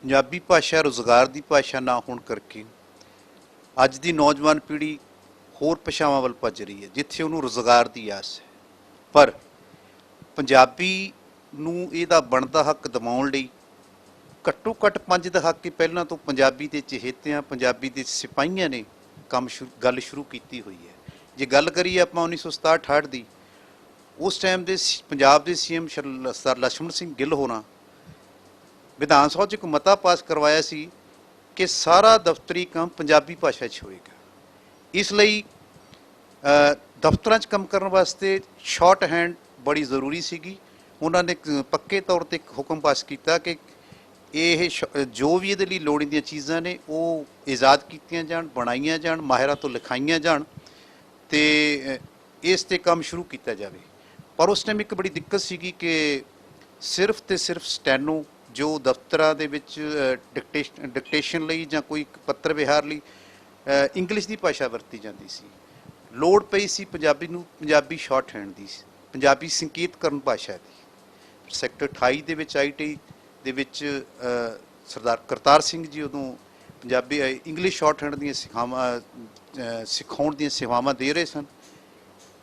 ਪੰਜਾਬੀ ਭਾਸ਼ਾ ਰੁਜ਼ਗਾਰ ਦੀ ਭਾਸ਼ਾ ਨਾ ਹੋਣ ਕਰਕੇ ਅੱਜ ਦੀ ਨੌਜਵਾਨ ਪੀੜ੍ਹੀ ਹੋਰ ਭਾਸ਼ਾਵਾਂ ਵੱਲ ਭੱਜ ਰਹੀ ਹੈ ਜਿੱਥੇ ਉਹਨੂੰ ਰੁਜ਼ਗਾਰ ਦੀ ਆਸ ਹੈ। ਪਰ ਪੰਜਾਬੀ ਨੂੰ ਇਹਦਾ ਬਣਦਾ ਹੱਕ ਦਿਵਾਉਣ ਲਈ ਘੱਟੋ ਘੱਟ 5 ਦਹਾਕੇ ਪਹਿਲਾਂ ਤੋਂ ਪੰਜਾਬੀ ਦੇ ਚਹੇਤਿਆਂ, ਪੰਜਾਬੀ ਦੇ ਸਿਪਾਹੀਆਂ ਨੇ ਗੱਲ ਸ਼ੁਰੂ ਕੀਤੀ ਹੋਈ ਹੈ। ਜੇ ਗੱਲ ਕਰੀਏ ਆਪਾਂ 1967-68 ਦੀ, ਉਸ ਟਾਈਮ ਦੇ ਪੰਜਾਬ ਦੇ ਸੀਐਮ ਸਰ ਲਛਮਣ ਸਿੰਘ ਗਿੱਲ ਹੋਰਾਂ ਵਿਧਾਨ ਸਭਾ 'ਚ ਇੱਕ ਮਤਾ ਪਾਸ ਕਰਵਾਇਆ ਸੀ ਕਿ ਸਾਰਾ ਦਫ਼ਤਰੀ ਕੰਮ ਪੰਜਾਬੀ ਭਾਸ਼ਾ 'ਚ ਹੋਏਗਾ। ਇਸ ਲਈ ਦਫ਼ਤਰਾਂ 'ਚ ਕੰਮ ਕਰਨ ਵਾਸਤੇ ਸ਼ਾਰਟ ਹੈਂਡ ਬੜੀ ਜ਼ਰੂਰੀ ਸੀਗੀ। ਉਹਨਾਂ ਨੇ ਪੱਕੇ ਤੌਰ 'ਤੇ ਇੱਕ ਹੁਕਮ ਪਾਸ ਕੀਤਾ ਕਿ ਇਹ ਜੋ ਵੀ ਇਹਦੇ ਲਈ ਲੋੜੀਂਦੀਆਂ ਚੀਜ਼ਾਂ ਨੇ ਉਹ ਇਜਾਦ ਕੀਤੀਆਂ ਜਾਣ, ਬਣਾਈਆਂ ਜਾਣ, ਮਾਹਿਰਾਂ ਤੋਂ ਲਿਖਾਈਆਂ ਜਾਣ ਅਤੇ ਇਸ 'ਤੇ ਕੰਮ ਸ਼ੁਰੂ ਕੀਤਾ ਜਾਵੇ। ਪਰ ਉਸ ਟਾਈਮ ਇੱਕ ਬੜੀ ਦਿੱਕਤ ਸੀਗੀ ਕਿ ਸਿਰਫ ਅਤੇ ਸਿਰਫ ਸਟੈਨੋ ਜੋ ਦਫ਼ਤਰਾਂ ਦੇ ਵਿੱਚ ਡਿਕਟੇਸ਼ਨ ਲਈ ਜਾਂ ਕੋਈ ਪੱਤਰ ਵਿਹਾਰ ਲਈ ਇੰਗਲਿਸ਼ ਦੀ ਭਾਸ਼ਾ ਵਰਤੀ ਜਾਂਦੀ ਸੀ। ਲੋੜ ਪਈ ਸੀ ਪੰਜਾਬੀ ਨੂੰ ਪੰਜਾਬੀ ਸ਼ਾਰਟ ਹੈਂਡ ਦੀ, ਪੰਜਾਬੀ ਸੰਕੇਤਕਰਨ ਭਾਸ਼ਾ ਦੀ। ਸੈਕਟਰ 28 ਦੇ ਵਿੱਚ ITI ਦੇ ਵਿੱਚ ਸਰਦਾਰ ਕਰਤਾਰ ਸਿੰਘ ਜੀ ਉਦੋਂ ਪੰਜਾਬੀ ਇੰਗਲਿਸ਼ ਸ਼ਾਰਟ ਹੈਂਡ ਦੀਆਂ ਸਿਖਾਉਣ ਦੀਆਂ ਸੇਵਾਵਾਂ ਦੇ ਰਹੇ ਸਨ।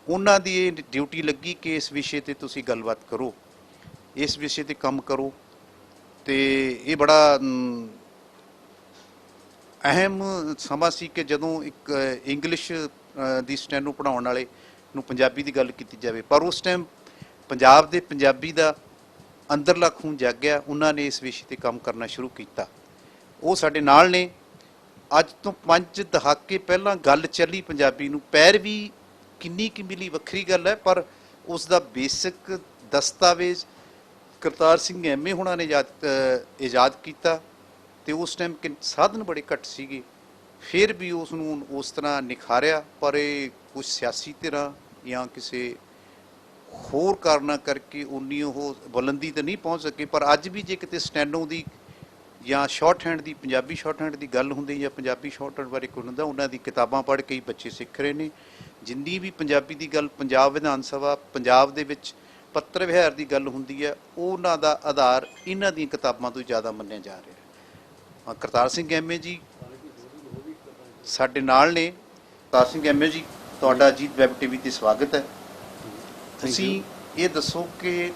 ਉਹਨਾਂ ਦੀ ਇਹ ਡਿਊਟੀ ਲੱਗੀ ਕਿ ਇਸ ਵਿਸ਼ੇ 'ਤੇ ਤੁਸੀਂ ਗੱਲਬਾਤ ਕਰੋ, ਇਸ ਵਿਸ਼ੇ 'ਤੇ ਕੰਮ ਕਰੋ। ਅਤੇ ਇਹ ਬੜਾ ਅਹਿਮ ਸਮਾਂ ਸੀ ਕਿ ਜਦੋਂ ਇੱਕ ਇੰਗਲਿਸ਼ ਦੀ ਸਟੈਨੋ ਪੜ੍ਹਾਉਣ ਵਾਲੇ ਨੂੰ ਪੰਜਾਬੀ ਦੀ ਗੱਲ ਕੀਤੀ ਜਾਵੇ। ਪਰ ਉਸ ਟਾਈਮ ਪੰਜਾਬ ਦੇ ਪੰਜਾਬੀ ਦਾ ਅੰਦਰਲਾ ਖੂਨ ਜਾਗਿਆ, ਉਹਨਾਂ ਨੇ ਇਸ ਵਿਸ਼ੇ 'ਤੇ ਕੰਮ ਕਰਨਾ ਸ਼ੁਰੂ ਕੀਤਾ। ਉਹ ਸਾਡੇ ਨਾਲ ਨੇ। ਅੱਜ ਤੋਂ 5 ਦਹਾਕੇ ਪਹਿਲਾਂ ਗੱਲ ਚੱਲੀ ਪੰਜਾਬੀ ਨੂੰ, ਪੈਰਵੀ ਕਿੰਨੀ ਕੁ ਮਿਲੀ ਵੱਖਰੀ ਗੱਲ ਹੈ, ਪਰ ਉਸ ਦਾ ਬੇਸਿਕ ਦਸਤਾਵੇਜ਼ ਕਰਤਾਰ ਸਿੰਘ MA ਹੁਣਾਂ ਨੇ ਇਜਾਦ ਕੀਤਾ। ਅਤੇ ਉਸ ਟਾਈਮ ਸਾਧਨ ਬੜੇ ਘੱਟ ਸੀਗੇ, ਫਿਰ ਵੀ ਉਸ ਨੂੰ ਉਸ ਤਰ੍ਹਾਂ ਨਿਖਾਰਿਆ। ਪਰ ਇਹ ਕੁਛ ਸਿਆਸੀ ਧਿਰਾਂ ਜਾਂ ਕਿਸੇ ਹੋਰ ਕਾਰਨਾਂ ਕਰਕੇ ਉਨੀ ਉਹ ਬੁਲੰਦੀ 'ਤੇ ਨਹੀਂ ਪਹੁੰਚ ਸਕੇ। ਪਰ ਅੱਜ ਵੀ ਜੇ ਕਿਤੇ ਸਟੈਨੋ ਦੀ ਜਾਂ ਸ਼ਾਰਟ ਹੈਂਡ ਦੀ, ਪੰਜਾਬੀ ਸ਼ਾਰਟ ਹੈਂਡ ਦੀ ਗੱਲ ਹੁੰਦੀ ਜਾਂ ਪੰਜਾਬੀ ਸ਼ਾਰਟ ਹੈਂਡ ਬਾਰੇ ਕੋਈ ਹੁੰਦਾ, ਉਹਨਾਂ ਦੀ ਕਿਤਾਬਾਂ ਪੜ੍ਹ ਕੇ ਹੀ ਬੱਚੇ ਸਿੱਖ ਰਹੇ ਨੇ। ਜਿੰਨੀ ਵੀ ਪੰਜਾਬੀ ਦੀ ਗੱਲ ਪੰਜਾਬ ਵਿਧਾਨ ਸਭਾ, ਪੰਜਾਬ ਦੇ ਵਿੱਚ ਪੱਤਰ ਵਿਹਾਰ ਦੀ ਗੱਲ ਹੁੰਦੀ ਹੈ, ਉਹਨਾਂ ਦਾ ਆਧਾਰ ਇਹਨਾਂ ਦੀਆਂ ਕਿਤਾਬਾਂ ਤੋਂ ਜ਼ਿਆਦਾ ਮੰਨਿਆ ਜਾ ਰਿਹਾ। ਕਰਤਾਰ ਸਿੰਘ MA ਜੀ ਸਾਡੇ ਨਾਲ ਨੇ। ਕਰਤਾਰ ਸਿੰਘ MA ਜੀ, ਤੁਹਾਡਾ ਅਜੀਤ ਵੈਬ TV 'ਤੇ ਸਵਾਗਤ ਹੈ। ਤੁਸੀਂ ਇਹ ਦੱਸੋ ਕਿ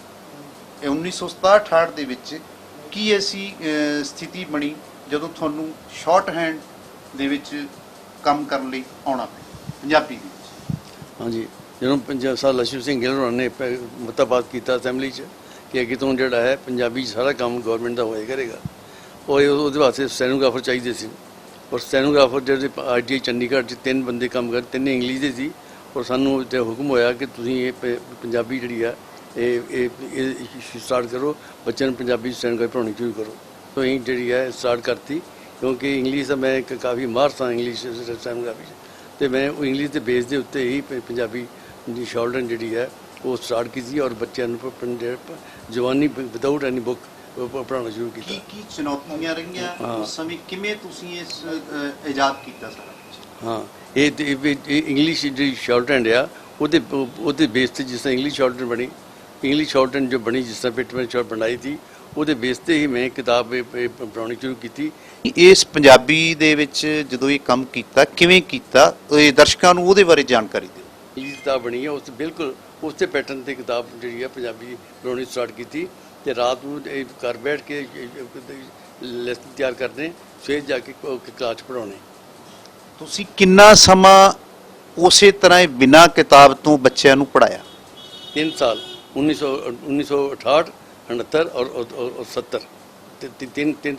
1967-68 ਦੇ ਵਿੱਚ ਕੀ ਐਸੀ ਸਥਿਤੀ ਬਣੀ ਜਦੋਂ ਤੁਹਾਨੂੰ ਸ਼ਾਰਟ ਹੈਂਡ ਦੇ ਵਿੱਚ ਕੰਮ ਕਰਨ ਲਈ ਆਉਣਾ ਪਿਆ ਪੰਜਾਬੀ ਦੇ ਵਿੱਚ? ਹਾਂਜੀ, ਜਦੋਂ ਸਰ ਲਛਮਣ ਸਿੰਘ ਗਿੱਲ ਹੋਰਾਂ ਨੇ ਮਤਾ ਪਾਸ ਕੀਤਾ ਅਸੈਂਬਲੀ 'ਚ ਕਿ ਅੱਗੇ ਤੋਂ ਜਿਹੜਾ ਹੈ ਪੰਜਾਬੀ 'ਚ ਸਾਰਾ ਕੰਮ ਗੌਰਮੈਂਟ ਦਾ ਹੋਇਆ ਕਰੇਗਾ, ਉਹਦੇ ਵਾਸਤੇ ਸਟੈਨੋਗ੍ਰਾਫਰ ਚਾਹੀਦੇ ਸੀ। ਔਰ ਸਟੈਨੋਗ੍ਰਾਫਰ ਜਿਹੜੇ ITI ਚੰਡੀਗੜ੍ਹ 'ਚ 3 ਬੰਦੇ ਕੰਮ ਕਰਦੇ, 3 ਇੰਗਲਿਸ਼ ਦੇ ਸੀ। ਔਰ ਸਾਨੂੰ ਤੇ ਹੁਕਮ ਹੋਇਆ ਕਿ ਤੁਸੀਂ ਇਹ ਪੰਜਾਬੀ ਜਿਹੜੀ ਆ ਇਹ ਸਟਾਰਟ ਕਰੋ, ਬੱਚਿਆਂ ਨੂੰ ਪੰਜਾਬੀ ਸਟੈਨੋਗ੍ਰਾਫੀ ਪੜ੍ਹਾਉਣੀ ਸ਼ੁਰੂ ਕਰੋ। ਤਾਂ ਅਸੀਂ ਜਿਹੜੀ ਹੈ ਸਟਾਰਟ ਕਰਤੀ, ਕਿਉਂਕਿ ਇੰਗਲਿਸ਼ ਦਾ ਮੈਂ ਕਾਫੀ ਮਾਹਰ ਸਾਂ ਇੰਗਲਿਸ਼ ਸਟੈਨੋਗ੍ਰਾਫੀ 'ਚ, ਅਤੇ ਮੈਂ ਉਹ ਇੰਗਲਿਸ਼ ਦੇ ਬੇਸ ਦੇ ਉੱਤੇ ਹੀ ਪੰਜਾਬੀ ਦੀ ਸ਼ਾਰਟ ਹੈਂਡ ਜਿਹੜੀ ਹੈ ਉਹ ਸਟਾਰਟ ਕੀਤੀ। ਔਰ ਬੱਚਿਆਂ ਨੂੰ ਜਵਾਨੀ ਵਿਦਆਊਟ ਐਨੀ ਬੁੱਕ ਪੜ੍ਹਾਉਣਾ ਸ਼ੁਰੂ ਕੀਤਾ। ਕੀ ਚੁਣੌਤੀਆਂ ਰਹੀਆਂ ਉਸ ਸਮੇਂ, ਕਿਵੇਂ ਤੁਸੀਂ ਇਸ ਇਜਾਦ ਕੀਤਾ ਸਾਰਾ ਕੁਝ? ਹਾਂ, ਇਹ ਇੰਗਲਿਸ਼ ਜਿਹੜੀ ਸ਼ਾਰਟ ਹੈਂਡ ਆ ਉਹਦੇ ਬੇਸ 'ਤੇ, ਜਿਸ ਤਰ੍ਹਾਂ ਇੰਗਲਿਸ਼ ਸ਼ਾਰਟ ਹੈਂਡ ਬਣੀ, ਇੰਗਲਿਸ਼ ਸ਼ਾਰਟ ਹੈਂਡ ਜੋ ਬਣੀ, ਜਿਸ ਤਰ੍ਹਾਂ ਪਿਟਮੈਨ ਸ਼ਾਰਟ ਬਣਾਈ ਸੀ, ਉਹਦੇ ਬੇਸ 'ਤੇ ਹੀ ਮੈਂ ਕਿਤਾਬ ਪੜ੍ਹਾਉਣੀ ਸ਼ੁਰੂ ਕੀਤੀ। ਇਸ ਪੰਜਾਬੀ ਦੇ ਵਿੱਚ ਜਦੋਂ ਇਹ ਕੰਮ ਕੀਤਾ, ਕਿਵੇਂ ਕੀਤਾ, ਇਹ ਦਰਸ਼ਕਾਂ ਨੂੰ ਉਹਦੇ ਬਾਰੇ ਜਾਣਕਾਰੀ ਦਿਓ। ਇੰਗਲਿਸ਼ ਕਿਤਾਬ ਬਣੀ ਹੈ, ਉਸ ਬਿਲਕੁਲ ਉਸੇ ਪੈਟਰਨ 'ਤੇ ਕਿਤਾਬ ਜਿਹੜੀ ਹੈ ਪੰਜਾਬੀ ਬਣਾਉਣੀ ਸਟਾਰਟ ਕੀਤੀ। ਅਤੇ ਰਾਤ ਨੂੰ ਘਰ ਬੈਠ ਕੇ ਲੈਸਨ ਤਿਆਰ ਕਰਨੇ, ਸਵੇਰ ਜਾ ਕੇ ਕਲਾਸ 'ਚ ਪੜ੍ਹਾਉਣੇ। ਤੁਸੀਂ ਕਿੰਨਾ ਸਮਾਂ ਉਸੇ ਤਰ੍ਹਾਂ ਹੀ ਬਿਨਾਂ ਕਿਤਾਬ ਤੋਂ ਬੱਚਿਆਂ ਨੂੰ ਪੜ੍ਹਾਇਆ? 3 ਸਾਲ, 1968, 69 ਔਰ 70,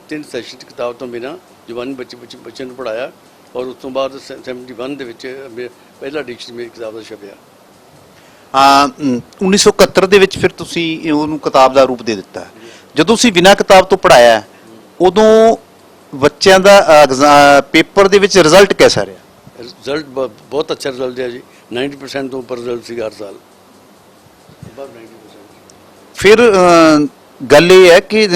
ਤਿੰਨ ਸੈਸ਼ਨ ਕਿਤਾਬ ਤੋਂ ਬਿਨਾਂ ਜਵਾਨੀ ਬੱਚਿਆਂ ਨੂੰ ਪੜ੍ਹਾਇਆ। ਔਰ ਉਸ ਤੋਂ ਬਾਅਦ 71 ਦੇ ਵਿੱਚ ਪਹਿਲਾ ਐਡੀਸ਼ਨ ਮੇਰੀ ਕਿਤਾਬ ਦਾ ਛਪਿਆ। 1971 ਦੇ ਵਿੱਚ ਫਿਰ ਤੁਸੀਂ ਉਹਨੂੰ ਕਿਤਾਬ ਦਾ ਰੂਪ ਦੇ ਦਿੱਤਾ। ਜਦੋਂ ਤੁਸੀਂ ਬਿਨਾਂ ਕਿਤਾਬ ਤੋਂ ਪੜ੍ਹਾਇਆ, ਉਦੋਂ ਬੱਚਿਆਂ ਦਾ ਪੇਪਰ ਦੇ ਵਿੱਚ ਰਿਜ਼ਲਟ ਕੈਸਾ ਰਿਹਾ? ਰਿਜ਼ਲਟ ਬਹੁਤ ਅੱਛਾ ਰਿਜ਼ਲਟ ਹੈ ਜੀ, 90% ਤੋਂ ਉੱਪਰ ਰਿਜ਼ਲਟ ਸੀਗਾ ਹਰ ਸਾਲ, ਅਬਵ 90%। ਫਿਰ ਗੱਲ ਇਹ ਹੈ ਕਿ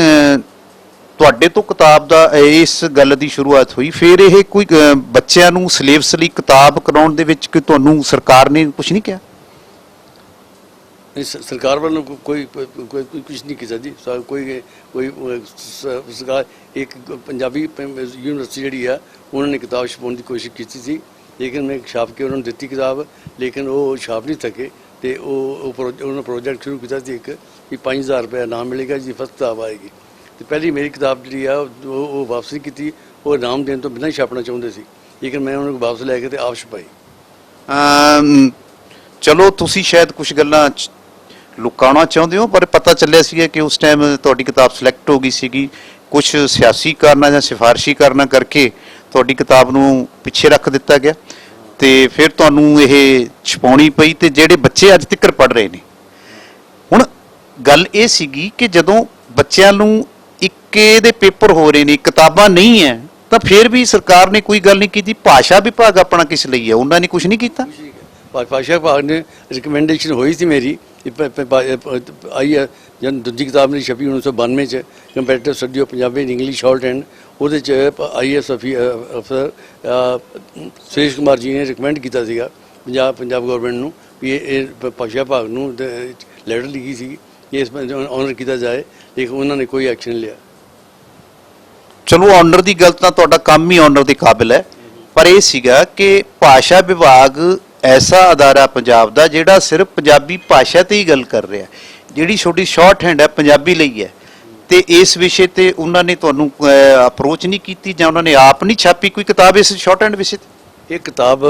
ਤੁਹਾਡੇ ਤੋਂ ਕਿਤਾਬ ਦਾ ਇਸ ਗੱਲ ਦੀ ਸ਼ੁਰੂਆਤ ਹੋਈ, ਫਿਰ ਇਹ ਕੋਈ ਬੱਚਿਆਂ ਨੂੰ ਸਿਲੇਬਸ ਲਈ ਕਿਤਾਬ ਕਰਾਉਣ ਦੇ ਵਿੱਚ ਕਿ ਤੁਹਾਨੂੰ ਸਰਕਾਰ ਨੇ ਕੁਝ ਨਹੀਂ ਕਿਹਾ? सरकार वालों को कोई कुछ नहीं किया जी। कोई सरकार एक पंजाबी यूनिवर्सिटी जी है उन्होंने किताब छपाने की कोशिश की थी, लेकिन मैं छाप के उन्होंने दी किताब, लेकिन वो छाप नहीं सके। तो उन्होंने प्रोजेक्ट शुरू किया एक कि 5000 रुपया इनाम मिलेगा जी फर्स्ट किताब आएगी। तो पहली मेरी किताब जी है वो वापस नहीं की, वो इनाम देने तो बिना ही छापना चाहते सी, लेकिन मैं उन्होंने वापस लैके आप छपाई। ਚਲੋ ਤੁਸੀਂ ਸ਼ਾਇਦ ਕੁਝ ਗੱਲਾਂ ਲੁਕਾਉਣਾ ਚਾਹੁੰਦੇ ਹੋ, ਪਰ ਪਤਾ ਚੱਲਿਆ ਸੀਗਾ ਕਿ ਉਸ ਟਾਈਮ ਤੁਹਾਡੀ ਕਿਤਾਬ ਸਿਲੈਕਟ ਹੋ ਗਈ ਸੀਗੀ, ਕੁਝ ਸਿਆਸੀ ਕਾਰਨਾਂ ਜਾਂ ਸਿਫਾਰਸ਼ੀ ਕਾਰਨਾਂ ਕਰਕੇ ਤੁਹਾਡੀ ਕਿਤਾਬ ਨੂੰ ਪਿੱਛੇ ਰੱਖ ਦਿੱਤਾ ਗਿਆ ਤੇ ਫਿਰ ਤੁਹਾਨੂੰ ਇਹ ਛਪਾਉਣੀ ਪਈ। ਤੇ ਜਿਹੜੇ ਬੱਚੇ ਅੱਜ ਤੱਕ ਪੜ੍ਹ ਰਹੇ ਨੇ, ਹੁਣ ਗੱਲ ਇਹ ਸੀਗੀ ਕਿ ਜਦੋਂ ਬੱਚਿਆਂ ਨੂੰ ਇੱਕੇ ਦੇ ਪੇਪਰ ਹੋ ਰਹੇ ਨੇ, ਕਿਤਾਬਾਂ ਨਹੀਂ ਹੈ, ਤਾਂ ਫਿਰ ਵੀ ਸਰਕਾਰ ਨੇ ਕੋਈ ਗੱਲ ਨਹੀਂ ਕੀਤੀ। ਭਾਸ਼ਾ ਵਿਭਾਗ ਆਪਣਾ ਕਿਸ ਲਈ ਹੈ, ਉਹਨਾਂ ਨੇ ਕੁਝ ਨਹੀਂ ਕੀਤਾ। भाषा विभाग ने रिकमेंडेशन हुई थी मेरी आई है जब दूजी किताब मेरी छपी 1992 च comparative study of Punjabi and English short hand, वो IAS अफसर सुरेश कुमार जी ने रिकमेंड किया सीगा पंजाब गवर्नमेंट नूं भी ये भाषा विभाग नूं लैटर लिखी सी कि इस ऑनर किया जाए, लेकिन उन्होंने कोई एक्शन नहीं लिया। ਚਲੋ ਆਨਰ ਦੀ ਗੱਲ ਤਾਂ ਤੁਹਾਡਾ ਕੰਮ ਹੀ ਆਨਰ ਦੇ ਕਾਬਿਲ ਹੈ, ਪਰ ਇਹ ਸੀਗਾ ਕਿ ਭਾਸ਼ਾ ਵਿਭਾਗ ਐਸਾ ਅਦਾਰਾ ਪੰਜਾਬ ਦਾ ਜਿਹੜਾ ਸਿਰਫ ਪੰਜਾਬੀ ਭਾਸ਼ਾ ਤੇ ਹੀ ਗੱਲ ਕਰ ਰਿਹਾ, ਜਿਹੜੀ ਛੋਟੀ ਸ਼ਾਰਟ ਹੈਂਡ ਹੈ ਪੰਜਾਬੀ ਲਈ ਹੈ, ਤੇ ਇਸ ਵਿਸ਼ੇ ਤੇ ਉਹਨਾਂ ਨੇ ਤੁਹਾਨੂੰ ਅਪਰੋਚ ਨਹੀਂ ਕੀਤੀ ਜਾਂ ਉਹਨਾਂ ਨੇ ਆਪ ਨਹੀਂ ਛਾਪੀ ਕੋਈ ਕਿਤਾਬ ਇਸ ਸ਼ਾਰਟ ਹੈਂਡ ਵਿਸ਼ੇ ਤੇ? एक किताब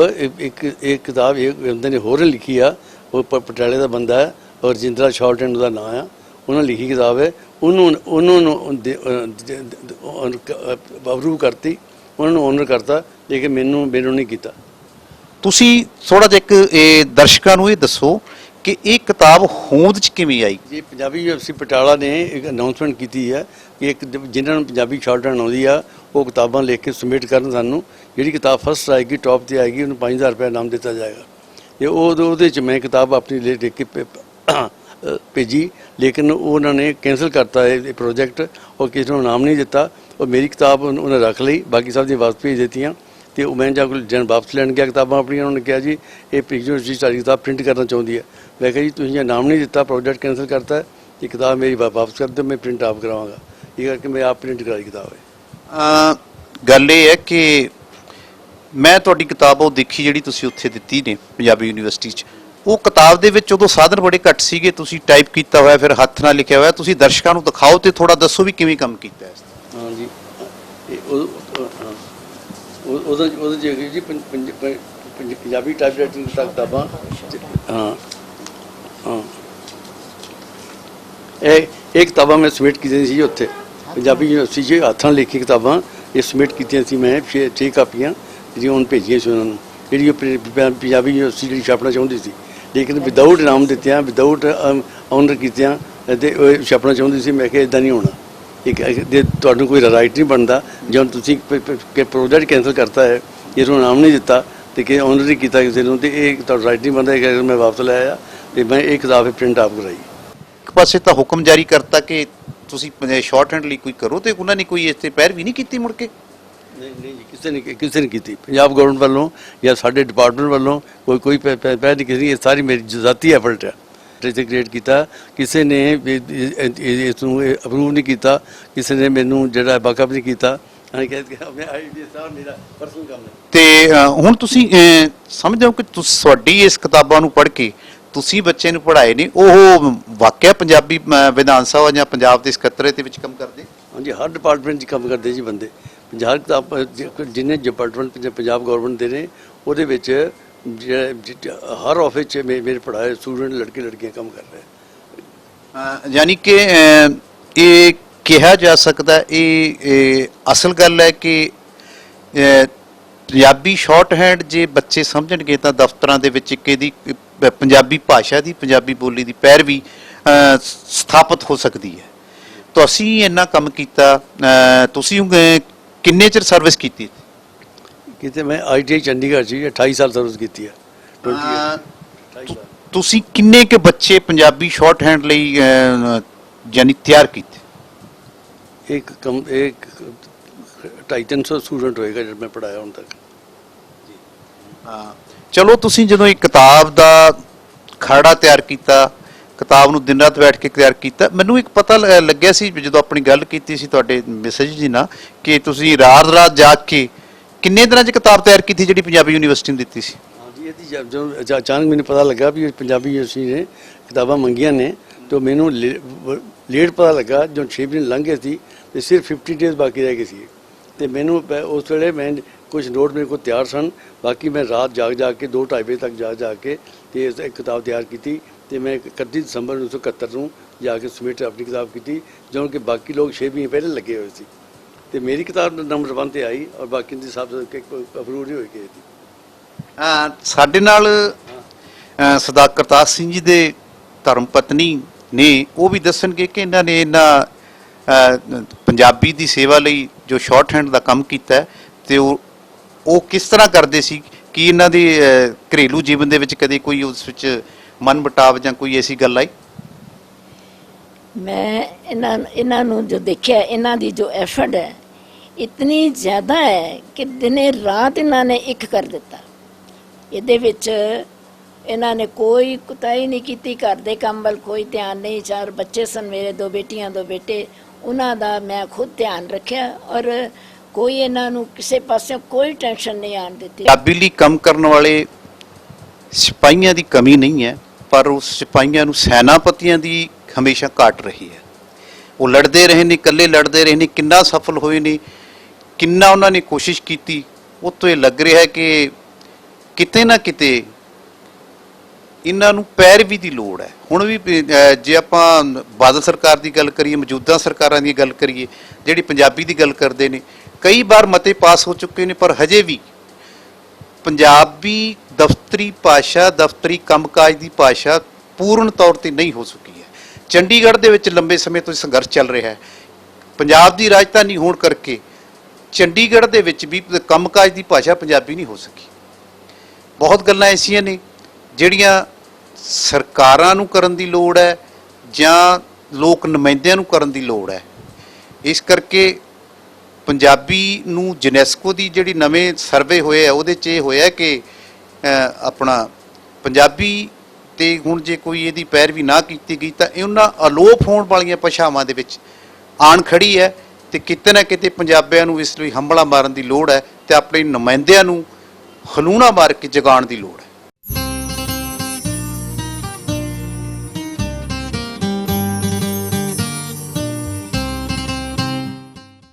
एक बंदे ने होर लिखी आ, वो पटियाले का बंदा है और जिंद्रा शॉर्ट हैंड का नाम है, उन्होंने लिखी किताब है, उन्होंने अप्रूव करती, उन्होंने ऑनर करता, लेकिन मैनू नहीं किया। ਤੁਸੀਂ ਥੋੜਾ ਜਿਹਾ ਇੱਕ ਇਹ ਦਰਸ਼ਕਾਂ ਨੂੰ ਇਹ ਦੱਸੋ ਕਿ ਇਹ ਕਿਤਾਬ ਹੋਂਦ 'ਚ ਕਿਵੇਂ ਆਈ? ਜੀ ਪੰਜਾਬੀ ਯੂਨੀਵਰਸਿਟੀ ਪਟਿਆਲਾ ਨੇ ਇੱਕ ਅਨਾਉਂਸਮੈਂਟ ਕੀਤੀ ਹੈ ਕਿ ਇੱਕ ਜਿਨ੍ਹਾਂ ਨੂੰ ਪੰਜਾਬੀ ਸ਼ਾਰਟ ਹੈਂਡ ਆਉਂਦੀ ਆ ਉਹ ਕਿਤਾਬਾਂ ਲਿਖ ਕੇ ਸਬਮਿਟ ਕਰਨ ਸਾਨੂੰ, ਜਿਹੜੀ ਕਿਤਾਬ ਫਸਟ ਆਏਗੀ ਟੌਪ 'ਤੇ ਆਏਗੀ ਉਹਨੂੰ 5000 ਰੁਪਏ ਇਨਾਮ ਦਿੱਤਾ ਜਾਏਗਾ। ਤੇ ਉਹਦੇ 'ਚ ਮੈਂ ਕਿਤਾਬ ਆਪਣੀ ਲਿਖ ਕੇ ਭੇਜੀ, ਲੇਕਿਨ ਉਹਨਾਂ ਨੇ ਕੈਂਸਲ ਕਰਤਾ ਇਹ ਪ੍ਰੋਜੈਕਟ ਔਰ ਕਿਸੇ ਨੂੰ ਇਨਾਮ ਨਹੀਂ ਦਿੱਤਾ, ਔਰ ਮੇਰੀ ਕਿਤਾਬ ਉਹਨੇ ਰੱਖ ਲਈ, ਬਾਕੀ ਸਭ ਦੀਆਂ ਵਾਪਸ ਭੇਜ ਦਿੱਤੀਆਂ। ਤੇ ਉਹ ਮੈਂ ਜਾਂ ਕੋਈ ਜਨ ਵਾਪਸ ਲੈਣ ਗਿਆ ਕਿਤਾਬਾਂ ਆਪਣੀਆਂ, ਉਹਨਾਂ ਨੇ ਕਿਹਾ ਜੀ ਇਹ ਯੂਨੀਵਰਸਿਟੀ ਸਾਡੀ ਕਿਤਾਬ ਪ੍ਰਿੰਟ ਕਰਨਾ ਚਾਹੁੰਦੀ ਹੈ। ਮੈਂ ਕਿਹਾ ਜੀ ਤੁਸੀਂ ਜੇ ਨਾਮ ਨਹੀਂ ਦਿੱਤਾ, ਪ੍ਰੋਜੈਕਟ ਕੈਂਸਲ ਕਰਤਾ, ਇਹ ਕਿਤਾਬ ਮੇਰੀ ਵਾਪਸ ਕਰ ਦਿਓ, ਮੈਂ ਪ੍ਰਿੰਟ ਆਪ ਕਰਾਵਾਂਗਾ। ਇਹ ਕਰਕੇ ਮੈਂ ਆਪ ਪ੍ਰਿੰਟ ਕਰਾਈ ਕਿਤਾਬ ਹੈ। ਗੱਲ ਇਹ ਹੈ ਕਿ ਮੈਂ ਤੁਹਾਡੀ ਕਿਤਾਬ ਉਹ ਦੇਖੀ ਜਿਹੜੀ ਤੁਸੀਂ ਉੱਥੇ ਦਿੱਤੀ ਨੇ ਪੰਜਾਬੀ ਯੂਨੀਵਰਸਿਟੀ 'ਚ, ਉਹ ਕਿਤਾਬ ਦੇ ਵਿੱਚ ਉਦੋਂ ਸਾਧਨ ਬੜੇ ਘੱਟ ਸੀਗੇ, ਤੁਸੀਂ ਟਾਈਪ ਕੀਤਾ ਹੋਇਆ ਫਿਰ ਹੱਥ ਨਾਲ ਲਿਖਿਆ ਹੋਇਆ, ਤੁਸੀਂ ਦਰਸ਼ਕਾਂ ਨੂੰ ਦਿਖਾਓ ਤੇ ਥੋੜਾ ਦੱਸੋ ਵੀ ਕਿਵੇਂ ਕੰਮ ਕੀਤਾ ਹੈ। ਹਾਂ ਜੀ ਉਹਦੇ ਜੀ ਪੰਜਾਬੀ ਟਾਈਪ ਰਾਈਟਿੰਗ ਦੀਆਂ ਕਿਤਾਬਾਂ। ਹਾਂ ਹਾਂ ਇਹ ਕਿਤਾਬਾਂ ਮੈਂ ਸਬਮਿਟ ਕੀਤੀਆਂ ਸੀ ਉੱਥੇ ਪੰਜਾਬੀ ਯੂਨੀਵਰਸਿਟੀ 'ਚ, ਹੱਥਾਂ ਨਾਲ ਲਿਖੀ ਕਿਤਾਬਾਂ ਇਹ ਸਬਮਿਟ ਕੀਤੀਆਂ ਸੀ ਮੈਂ 6 ਕਾਪੀਆਂ ਜਿਹੜੀਆਂ ਹੁਣ ਭੇਜੀਆਂ ਸੀ ਉਹਨਾਂ ਨੂੰ, ਜਿਹੜੀ ਪੰਜਾਬੀ ਯੂਨੀਵਰਸਿਟੀ ਜਿਹੜੀ ਛਾਪਣਾ ਚਾਹੁੰਦੀ ਸੀ, ਲੇਕਿਨ ਵਿਦਆਊਟ ਇਨਾਮ ਦਿੱਤਿਆਂ, ਵਿਦਆਊਟ ਆਨਰ ਕੀਤਿਆਂ ਅਤੇ ਉਹ ਛਾਪਣਾ ਚਾਹੁੰਦੀ ਸੀ। ਮੈਂ ਕਿਹਾ ਇੱਦਾਂ ਨਹੀਂ ਹੋਣਾ, ਜੇ ਤੁਹਾਨੂੰ ਕੋਈ ਰਾਈਟ ਨਹੀਂ ਬਣਦਾ, ਜਦੋਂ ਤੁਸੀਂ ਪ੍ਰੋਜੈਕਟ ਕੈਂਸਲ ਕਰਤਾ ਹੈ, ਜੇ ਤੁਹਾਨੂੰ ਇਨਾਮ ਨਹੀਂ ਦਿੱਤਾ ਅਤੇ ਕਿ ਆਨਰ ਨਹੀਂ ਕੀਤਾ ਕਿਸੇ ਨੂੰ, ਅਤੇ ਇਹ ਤੁਹਾਡਾ ਰਾਈਟ ਨਹੀਂ ਬਣਦਾ। ਇਹ ਮੈਂ ਵਾਪਸ ਲੈ ਆਇਆ ਅਤੇ ਮੈਂ ਇਹ ਕਿਤਾਬ ਪ੍ਰਿੰਟ ਆਪ ਕਰਾਈ। ਇੱਕ ਪਾਸੇ ਤਾਂ ਹੁਕਮ ਜਾਰੀ ਕਰਤਾ ਕਿ ਤੁਸੀਂ ਸ਼ਾਰਟ ਹੈਂਡ ਲਈ ਕੋਈ ਕਰੋ, ਤੇ ਉਹਨਾਂ ਨੇ ਕੋਈ ਇਸ ਤੇ ਪੈਰਵੀ ਨਹੀਂ ਕੀਤੀ ਮੁੜ ਕੇ? ਨਹੀਂ ਜੀ, ਕਿਸੇ ਨੇ ਕੀਤੀ, ਪੰਜਾਬ ਗਵਰਨਮੈਂਟ ਵੱਲੋਂ ਜਾਂ ਸਾਡੇ ਡਿਪਾਰਟਮੈਂਟ ਵੱਲੋਂ ਕੋਈ ਪਹਿਲ ਨਹੀਂ ਕੀਤੀ। ਇਹ ਸਾਰੀ ਮੇਰੀ ਜ਼ਾਤੀ ਐਫਰਟ ਹੈ ਤੇ ਕ੍ਰੀਏਟ ਕੀਤਾ, ਕਿਸੇ ਨੇ ਇਸ ਨੂੰ ਅਪਰੂਵ ਨਹੀਂ ਕੀਤਾ, ਕਿਸੇ ਨੇ ਮੈਨੂੰ ਜਿਹੜਾ ਵਾਕਫ ਨਹੀਂ ਕੀਤਾ। ਮੇਰਾ ਪਰਸਨਲ ਕੰਮ ਹੈ। ਤੇ ਹੁਣ ਤੁਸੀਂ ਸਮਝਦੇ ਹੋ ਕਿ ਤੁਹਾਡੀ ਇਸ ਕਿਤਾਬਾਂ ਨੂੰ ਪੜ੍ਹ ਕੇ ਤੁਸੀਂ ਬੱਚੇ ਨੂੰ ਪੜ੍ਹਾਏ ਨੇ, ਉਹ ਵਾਕਿਆ ਪੰਜਾਬੀ ਵਿਧਾਨ ਸਭਾ ਜਾਂ ਪੰਜਾਬ ਦੇ ਸਕੱਤਰੇਤ ਦੇ ਵਿੱਚ ਕੰਮ ਕਰਦੇ? ਹਾਂਜੀ, ਹਰ ਡਿਪਾਰਟਮੈਂਟ 'ਚ ਕੰਮ ਕਰਦੇ ਜੀ ਬੰਦੇ। ਪੰਜਾਬ ਕਿਤਾਬ ਜਿੰਨੇ ਡਿਪਾਰਟਮੈਂਟ ਪੰਜਾਬ ਗਵਰਨਮੈਂਟ ਦੇ ਨੇ ਉਹਦੇ ਵਿੱਚ ਹਰ ਆਫਿਸ 'ਚ ਮੇਰੇ ਪੜ੍ਹਾਏ ਸਟੂਡੈਂਟ ਲੜਕੇ ਲੜਕੀਆਂ ਕੰਮ ਕਰ ਰਹੇ। ਯਾਨੀ ਕਿ ਇਹ ਕਿਹਾ ਜਾ ਸਕਦਾ ਇਹ ਅਸਲ ਗੱਲ ਹੈ ਕਿ ਪੰਜਾਬੀ ਸ਼ਾਰਟ ਹੈਂਡ ਜੇ ਬੱਚੇ ਸਮਝਣਗੇ ਤਾਂ ਦਫ਼ਤਰਾਂ ਦੇ ਵਿੱਚ ਇੱਕ ਇਹਦੀ ਪੰਜਾਬੀ ਭਾਸ਼ਾ ਦੀ, ਪੰਜਾਬੀ ਬੋਲੀ ਦੀ ਪੈਰਵੀ ਸਥਾਪਿਤ ਹੋ ਸਕਦੀ ਹੈ। ਤੁਸੀਂ ਇੰਨਾ ਕੰਮ ਕੀਤਾ, ਤੁਸੀਂ ਕਿੰਨੇ ਚਿਰ ਸਰਵਿਸ ਕੀਤੀ? ਕਿਤੇ ਮੈਂ ITI ਚੰਡੀਗੜ੍ਹ 'ਚ 28 ਸਾਲ ਸਰਵਿਸ ਕੀਤੀ ਹੈ। 28 ਸਾਲ। ਤੁਸੀਂ ਕਿੰਨੇ ਕੁ ਬੱਚੇ ਪੰਜਾਬੀ ਸ਼ਾਰਟ ਹੈਂਡ ਲਈ ਯਾਨੀ ਤਿਆਰ ਕੀਤੇ? ਇੱਕ 250-300 ਸਟੂਡੈਂਟ ਹੋਏਗਾ ਜਿਹੜਾ ਮੈਂ ਪੜ੍ਹਾਇਆ ਹੁਣ ਤੱਕ। ਚਲੋ ਤੁਸੀਂ ਜਦੋਂ ਇਹ ਕਿਤਾਬ ਦਾ ਖਰੜਾ ਤਿਆਰ ਕੀਤਾ, ਕਿਤਾਬ ਨੂੰ ਦਿਨ ਰਾਤ ਬੈਠ ਕੇ ਤਿਆਰ ਕੀਤਾ। ਮੈਨੂੰ ਇੱਕ ਪਤਾ ਲੱਗਿਆ ਸੀ ਜਦੋਂ ਆਪਣੀ ਗੱਲ ਕੀਤੀ ਸੀ ਤੁਹਾਡੇ ਮੈਸੇਜ ਜੀ ਨਾਲ ਕਿ ਤੁਸੀਂ ਰਾਤ ਰਾਤ ਜਾਗ ਕੇ ਕਿੰਨੇ ਦਿਨਾਂ 'ਚ ਕਿਤਾਬ ਤਿਆਰ ਕੀਤੀ ਜਿਹੜੀ ਪੰਜਾਬੀ ਯੂਨੀਵਰਸਿਟੀ ਨੂੰ ਦਿੱਤੀ ਸੀ? ਹਾਂਜੀ, ਇਹਦੀ ਜਦੋਂ ਅਚਾਨਕ ਮੈਨੂੰ ਪਤਾ ਲੱਗਾ ਵੀ ਪੰਜਾਬੀ ਯੂਨੀਵਰਸਿਟੀ ਨੇ ਕਿਤਾਬਾਂ ਮੰਗੀਆਂ ਨੇ, ਤਾਂ ਮੈਨੂੰ ਲੇਟ ਪਤਾ ਲੱਗਾ ਜਦੋਂ 6 ਮਹੀਨੇ ਲੰਘ ਗਏ ਸੀ ਤੇ ਸਿਰਫ 50 ਡੇਜ਼ ਬਾਕੀ ਰਹਿ ਗਏ ਸੀ। ਤੇ ਮੈਨੂੰ ਉਸ ਵੇਲੇ ਮੈਂ ਕੁਝ ਨੋਟ ਮੇਰੇ ਕੋਲ ਤਿਆਰ ਸਨ, ਬਾਕੀ ਮੈਂ ਰਾਤ ਜਾਗ ਕੇ 2-2:30 ਵਜੇ ਤੱਕ ਜਾ ਕੇ ਤੇ ਇੱਕ ਕਿਤਾਬ ਤਿਆਰ ਕੀਤੀ। ਤੇ ਮੈਂ 31 ਦਸੰਬਰ 1971 ਨੂੰ ਜਾ ਕੇ ਸਮੇਟ ਆਪਣੀ ਕਿਤਾਬ ਕੀਤੀ, ਜਦੋਂ ਕਿ ਬਾਕੀ ਲੋਕ 6 ਮਹੀਨੇ ਪਹਿਲੇ ਲੱਗੇ ਹੋਏ ਸੀ। ਤੇ ਮੇਰੀ ਕਿਤਾਬ ਨੰਬਰ 1 ਤੇ ਆਈ ਔਰ ਬਾਕੀ ਦੀ ਸਭ ਅਪਰੂਵ ਨਹੀਂ ਹੋਈ ਗਈ ਸੀ। ਸਾਡੇ ਨਾਲ ਸਰਦਾਰ ਕਰਤਾਰ ਸਿੰਘ ਜੀ ਦੇ ਧਰਮ ਪਤਨੀ ਨੇ, ਉਹ ਵੀ ਦੱਸਣਗੇ ਕਿ ਇਹਨਾਂ ਨੇ ਪੰਜਾਬੀ ਦੀ ਸੇਵਾ ਲਈ ਜੋ ਸ਼ਾਰਟ ਹੈਂਡ ਦਾ ਕੰਮ ਕੀਤਾ ਹੈ ਤੇ ਉਹ ਕਿਸ ਤਰ੍ਹਾਂ ਕਰਦੇ ਸੀ, ਕਿ ਇਹਨਾਂ ਦੇ ਘਰੇਲੂ ਜੀਵਨ ਦੇ ਵਿੱਚ ਕਦੇ ਕੋਈ ਉਸ ਵਿੱਚ ਮਨ ਮੁਟਾਵ ਜਾਂ ਕੋਈ ਐਸੀ ਗੱਲ ਆਈ? ਮੈਂ ਇਹਨਾਂ ਨੂੰ ਜੋ ਦੇਖਿਆ, ਇਹਨਾਂ ਦੀ ਜੋ ਐਫਰਟ ਹੈ ਇਤਨੀ ਜ਼ਿਆਦਾ ਹੈ ਕਿ ਦਿਨੇ ਰਾਤ ਇਹਨਾਂ ਨੇ ਇੱਕ ਕਰ ਦਿੱਤਾ। ਇਹਦੇ ਵਿੱਚ ਇਹਨਾਂ ਨੇ ਕੋਈ ਕੁਤਾਹੀ ਨਹੀਂ ਕੀਤੀ, ਘਰ ਦੇ ਕੰਮ ਵੱਲ ਕੋਈ ਧਿਆਨ ਨਹੀਂ। 4 ਬੱਚੇ ਸਨ ਮੇਰੇ, 2 ਬੇਟੀਆਂ 2 ਬੇਟੇ, ਉਹਨਾਂ ਦਾ ਮੈਂ ਖੁਦ ਧਿਆਨ ਰੱਖਿਆ ਔਰ ਕੋਈ ਇਹਨਾਂ ਨੂੰ ਕਿਸੇ ਪਾਸੇ ਕੋਈ ਟੈਨਸ਼ਨ ਨਹੀਂ ਆਣ ਦਿੱਤੀ। ਪੰਜਾਬੀ ਲਈ ਕੰਮ ਕਰਨ ਵਾਲੇ ਸਿਪਾਹੀਆਂ ਦੀ ਕਮੀ ਨਹੀਂ ਹੈ, ਪਰ ਉਸ ਸਿਪਾਹੀਆਂ ਨੂੰ ਸੈਨਾਪਤੀਆਂ ਦੀ ਹਮੇਸ਼ਾ ਘਾਟ ਰਹੀ ਹੈ। ਉਹ ਲੜਦੇ ਰਹੇ ਨੇ, ਇਕੱਲੇ ਲੜਦੇ ਰਹੇ ਨੇ, ਕਿੰਨਾ ਸਫਲ ਹੋਏ ਨੇ, ਕਿੰਨਾ ਉਹਨਾਂ ਨੇ ਕੋਸ਼ਿਸ਼ ਕੀਤੀ। ਉਹ ਤੋਂ ਇਹ ਲੱਗ ਰਿਹਾ ਹੈ ਕਿ ਕਿਤੇ ਨਾ ਕਿਤੇ ਇਹਨਾਂ ਨੂੰ ਪੈਰਵੀ ਦੀ ਲੋੜ ਹੈ। ਹੁਣ ਵੀ ਜੇ ਆਪਾਂ ਬਾਦਲ ਸਰਕਾਰ ਦੀ ਗੱਲ ਕਰੀਏ, ਮੌਜੂਦਾ ਸਰਕਾਰਾਂ ਦੀ ਗੱਲ ਕਰੀਏ, ਜਿਹੜੀ ਪੰਜਾਬੀ ਦੀ ਗੱਲ ਕਰਦੇ ਨੇ, ਕਈ ਵਾਰ ਮਤੇ ਪਾਸ ਹੋ ਚੁੱਕੇ ਨੇ, ਪਰ ਹਜੇ ਵੀ ਪੰਜਾਬੀ ਦਫ਼ਤਰੀ ਭਾਸ਼ਾ, ਦਫ਼ਤਰੀ ਕੰਮਕਾਜ ਦੀ ਭਾਸ਼ਾ ਪੂਰਨ ਤੌਰ ਤੇ ਨਹੀਂ ਹੋ ਸਕੀ ਹੈ। ਚੰਡੀਗੜ੍ਹ ਦੇ ਵਿੱਚ ਲੰਬੇ ਸਮੇਂ ਤੋਂ ਸੰਘਰਸ਼ ਚੱਲ ਰਿਹਾ ਹੈ। ਪੰਜਾਬ ਦੀ ਰਾਜਧਾਨੀ ਹੋਣ ਕਰਕੇ ਚੰਡੀਗੜ੍ਹ ਦੇ ਵਿੱਚ ਵੀ ਕੰਮਕਾਜ ਦੀ ਭਾਸ਼ਾ ਪੰਜਾਬੀ ਨਹੀਂ ਹੋ ਸਕੀ। ਬਹੁਤ ਗੱਲਾਂ ਐਸੀਆਂ ਨੇ ਜਿਹੜੀਆਂ ਸਰਕਾਰਾਂ ਨੂੰ ਕਰਨ ਦੀ ਲੋੜ ਹੈ ਜਾਂ ਲੋਕ ਨੁਮਾਇੰਦਿਆਂ ਨੂੰ ਕਰਨ ਦੀ ਲੋੜ ਹੈ। ਇਸ ਕਰਕੇ ਪੰਜਾਬੀ ਨੂੰ ਯੂਨੈਸਕੋ ਦੀ ਜਿਹੜੀ ਨਵੇਂ ਸਰਵੇ ਹੋਏ ਆ ਉਹਦੇ 'ਚ ਇਹ ਹੋਇਆ ਕਿ ਆਪਣਾ ਪੰਜਾਬੀ ਤੇ ਹੁਣ ਜੇ ਕੋਈ ਇਹਦੀ ਪੈਰਵੀ ਨਾ ਕੀਤੀ ਗਈ ਤਾਂ ਇਹਨਾਂ ਅਲੋਪ ਹੋਣ ਵਾਲੀਆਂ ਭਾਸ਼ਾਵਾਂ ਦੇ ਵਿੱਚ ਆਣ ਖੜੀ ਹੈ। ਤੇ ਕਿਤੇ ਨਾ ਕਿਤੇ ਪੰਜਾਬੀਆਂ ਨੂੰ ਇਸ ਲਈ ਹੰਬਲਾ ਮਾਰਨ ਦੀ ਲੋੜ ਹੈ ਤੇ ਆਪਣੇ ਨੁਮਾਇੰਦਿਆਂ ਨੂੰ ਹਲੂਣਾ ਮਾਰ ਕੇ ਜਗਾਉਣ ਦੀ ਲੋੜ ਹੈ।